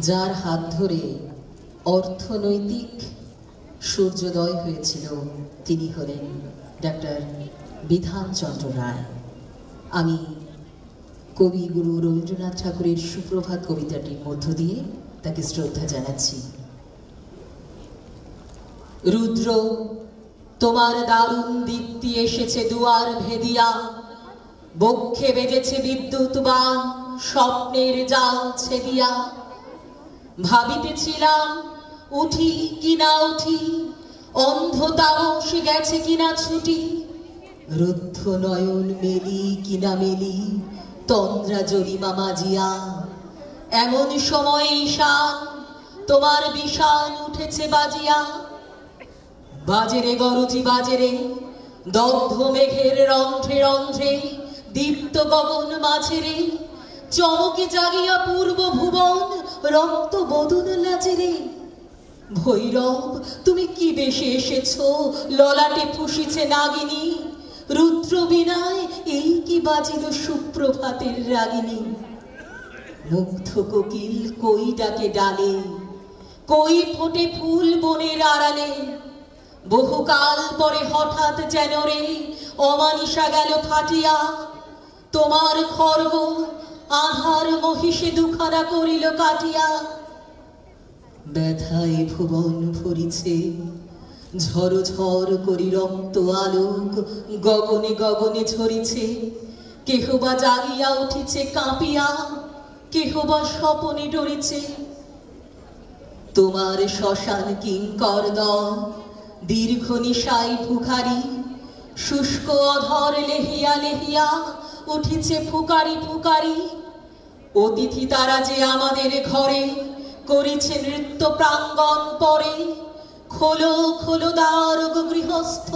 যার হাত ধরে অর্থনৈতিক সূর্যোদয় হয়েছিল তিনি হলেন ডক্টর বিধানচন্দ্র রায়। আমি কবিগুরু রবীন্দ্রনাথ ঠাকুরের সুপ্রভাত কবিতাটির মধ্য দিয়ে তাকে শ্রদ্ধা জানাচ্ছি। রুদ্র তোমার দারুণ দীপ্তি এসেছে দুয়ার ভেদিয়া, বক্ষে বেজেছে বিদ্যুৎ বাণ স্বপ্নের জাল ছেদিয়া। ভাবিতেছিলাম উঠি কিনা উঠি, অন্ধ তামস গেছে কিনা ছুটি, রুদ্ধ নয়ন মেলি কিনা মেলি, তন্দ্রা জরিমা মাজিয়া। এমন সময় ঈশান তোমার বিষাণ উঠেছে বাজিয়া। বাজেরে গরজি বাজেরে, দগ্ধ মেঘের রন্ধ্রে রন্ধ্রে, দীপ্ত গগন মাঝেরে, চমকে জাগিয়া পূর্ব ভুবন, রক্ত বদন লাজেরে। ভৈরব তুমি কি বেশে এসেছ, ললাটে ফুসিছে নাগিনী, রুদ্র বিনায় এই কি বাজিল সুপ্রভাতের রাগিনী। মুগ্ধ কোকিল কই ডাকে ডালে, কই ফোটে ফুল বনের আড়ালে, বহুকাল পরে হঠাৎ যেন রে অমানিসা গেল ফাটিয়া। তোমার খর্গ আধার মহিষে দুখানা করিল কাটিয়া। ব্যথায় ভুবন ভরিছে, ঝড় ঝড় করি রক্ত আলোক গগনে গগনে ঝরিছে। কেহ বা জাগিয়া উঠিছে কাঁপিয়া, কেহ বা স্বপনে ডরিছে। তোমার শ্মশান কিঙ্কর দল দীর্ঘ নিশাই ফুকারি, শুষ্ক অধর লেহিয়া লেহিয়া উঠিছে ফুকারি ফুকারি। অতিথি তারা যে আমাদের ঘরে করিছে নৃত্য প্রাঙ্গণ পরে। খোলো খোলো দ্বার গো গৃহস্থ,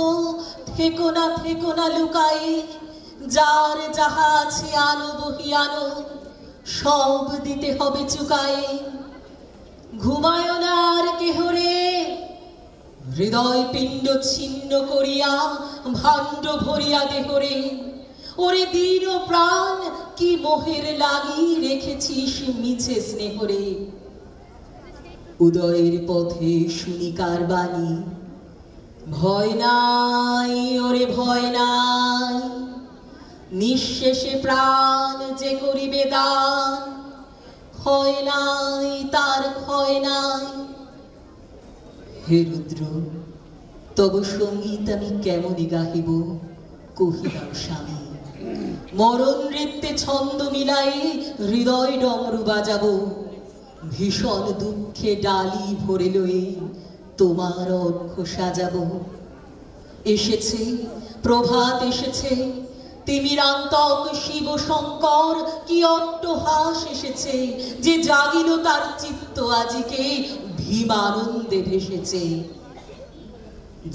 থেকো না লুকায়ে, যার যাহা আছে আনো বহিয়ানো, সব দিতে হবে চুকায়ে। ঘুমায় না আর কেহ রে, হৃদয় পিণ্ড ছিন্ন করিয়া ভাণ্ড ভরিয়া দেহরে। ওরে দীন প্রাণ কি মোহের লাগি রেখেছিস মিছে স্নেহরে। উদয়ের পথে শুনিকার বাণী, ভয় নাই ওরে ভয় নাই, নিঃশেষে প্রাণ যে করিবে দান, ক্ষয় নাই তার ক্ষয় নাই। হে রুদ্র তব সঙ্গীত আমি কেমনই গাহিব, কহিলাম স্বামী। মরণ নৃত্যে ছন্দ মিলাই হৃদয় ডমরু বাজাবো, ভীষণ দুঃখে ডালি ভরে লয়ে তোমার অর্ঘ্য সাজাবো। এসেছে প্রভাত এসেছে, তিমিরান্তক শিব শঙ্কর কি অট্টহাস এসেছে, যে জাগিল তার চিত্ত আজিকে ভীমানন্দে ভেসেছে।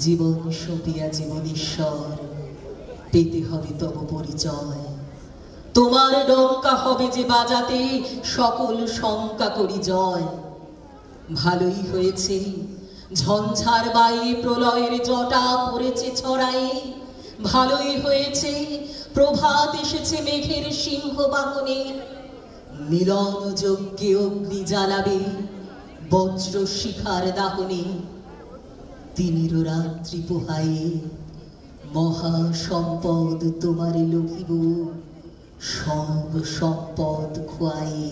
জীবন সপিয়া জীবনেশ্বর, পেতে হবে তব পরিচয়। তোমার ডঙ্কা হবে যে বাজাতে, সকল শঙ্কা করি জয়। ভালোই হয়েছে ঝঞ্ঝার বায়ে প্রলয়ের জটা পড়েছে ছড়ায়ে। ভালোই হয়েছে প্রভাত এসেছে মেঘের সিংহ বাহনে। মিলন যজ্ঞে অগ্নি জ্বালাবে বজ্র শিখার দাহনে। তিমির রাত্রি পোহায়ে মহা সম্পদ তোমারে লভিব, সব সম্পদ খোয়ায়ে।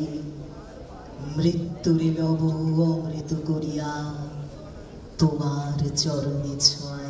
মৃত্যুরে লব অমৃত করিয়া তোমার চরণে ছোঁয়ায়।